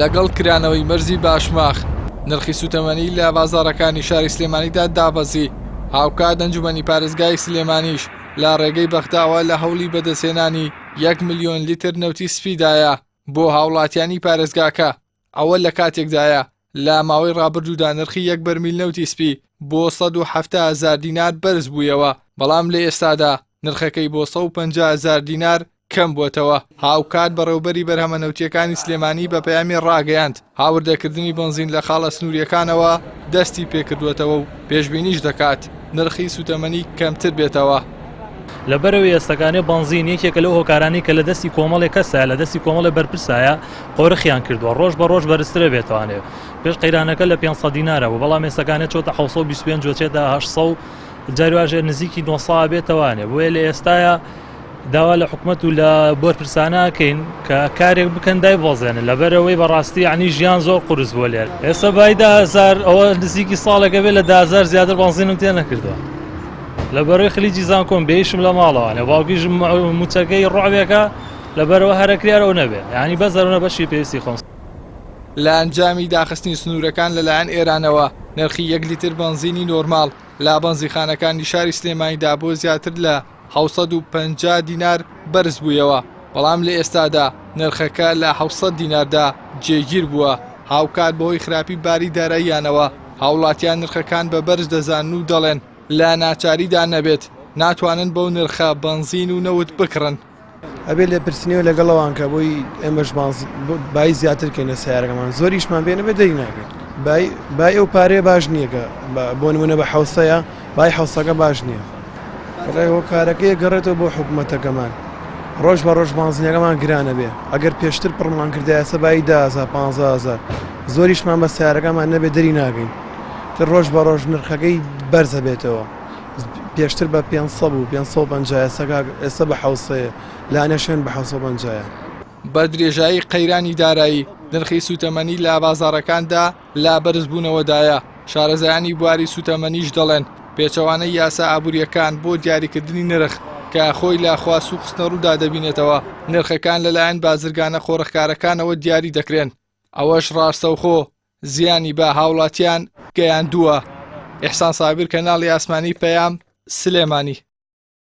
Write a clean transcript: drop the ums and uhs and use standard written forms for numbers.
لەگەڵ کرانەوەی مەرزی باشماخ نرخی سوتەمەنی لە بازاڕەکانی شاری سلێمانیدا دابەزی. هاوکات ئەنجومەنی پارێزگای سلێمانیش لە ڕێگەی بەختاوە لە هەوڵی بەدەستهێنانی 1 ملیۆن لیتر نەوتی سپیدایە بۆ هاوڵاتیانی پارێزگاکە. ئەوە لە کاتێکدایە لە ماوەی ڕابردوودا نرخی 1 بەرمیل نەوتی سپی بۆ 170,000 دینار بەرز بوویەوە، بەڵام لە ئێستادا نرخەکەی بۆ 150,000 دینار کەم بووەتەوە. هاوکات بەڕێوەبەری بەرهەمە نەوتیەکانی سلێمانی بە پەیامی ڕاگەیاند هاوردەکردنی بنزین لە خاڵە سنووریەکانەوە دەستی پێکردوێتەوە و پێشبینیش دەکات نرخی سوتەمەنی کەمتر بێتەوە. لەبەرەوەی ئێستەکانی بنزین یەکێکە لەو هۆکارانی کە لە دەستی کۆمەڵێک کەسە لە دەستی کۆمەڵی بەرپرسایە قۆرخیان کردووە، ڕۆژ بە ڕۆژ بەرزترە بێتوانێت. پێش قەیرانەکە لە 500 دینارە بوو، بەڵام ئێستەکانێت چۆتە 725 جۆچێتە 800 جاریواژێ نزیکی 900 بێتەوانێ. بۆیە لە ئێستاە داوا لە حکومەت و لە بۆرپرسانەکەین کە کارێک بکەن دایبۆزێنن، لەبەرەوەی بەڕاستی عنی ژیان زۆر قورس بۆ لێر. ئێستا بای 10,000 ئەوە نزیکی ساڵێکە بێت لە 10,000 زیاتر بنزینم تێ نەکردووە. لەبەرەوەی خلیجی زانکۆم بێیشم لە ماڵەوانێ باوکیژم موچەکەی ڕۆعبێکە لەبەرەوە هەرەکریارەوە نەبێ، یعنی بەزەرونە بەشی پێویستی خۆم. لە ئەنجامی داخستنی سنوورەکان لەلایەن ئێرانەوە نرخی 1 لیتر بنزینی نۆرماڵ لە بەنزیخانەکانی شاری سلێمانیدا بۆ زیاتر لە 750 دینار بەرز بوویەوە، بەڵام لە ئێستادا نرخەکە لە 700 دیناردا جێگیر بووە. هاوکات بەهۆی خراپی باری داراییانەوە هاوڵاتیان نرخەکان بە بەرز دەزانن و دەڵێن لە ناچاریدا نەبێت ناتوانن بەو نرخە بنزین و نەوت بکڕن. ئەبێ لێ پرسنیەوە لەگەڵەوان کە بۆی ئێمەش بای زیاترکەینە سیارەکەمان زۆریشمان بێنە بێ دەری ناکەێت. بای ئەو پارەیە باش نییە کە بۆ نمونە بە حوسەیە بای حوسەکە باش نییە. ڕێوە کارەکەی گەڕێتەوە بۆ حکوومەتەکەمان ڕۆژ بە ڕۆژ بنزینەکەمان گرانە بێ. ئەگەر پێشتر پڕمان کردایەسە بای 10,000 15,000 زۆریشمان بە سیارەکەمان نەبێ دەری ناگەین. تر ڕۆژ بە ڕۆژ نرخەکەی بەرزە بێتەوە. پێشتر بە 500 بوو 550 ئێستا بە حوسەیە لانەشێن بە 750. بە درێژایی قەیرانی دارایی نرخی سوتەمەنی لە بازاڕەکاندا لا بەرزبوونەوەدایە. شارەزایانی بواری سوتەمەنیش دەڵێن پێچەوانەی یاسا ئابوووریەکان بۆ دیاریکردنی نرخ کە خۆی لا خواست و خستنە ڕوودا دەبینێتەوە نرخەکان لەلایەن بازرگانە خۆڕەخکارەکانەوە دیاری دەکرێن. ئەوەش ڕاستەوخۆ زیانی بە هاوڵاتیان گەیاندووە. ئیحسان سابیر کەناڵی ئاسمانی پەیام سلێمانی.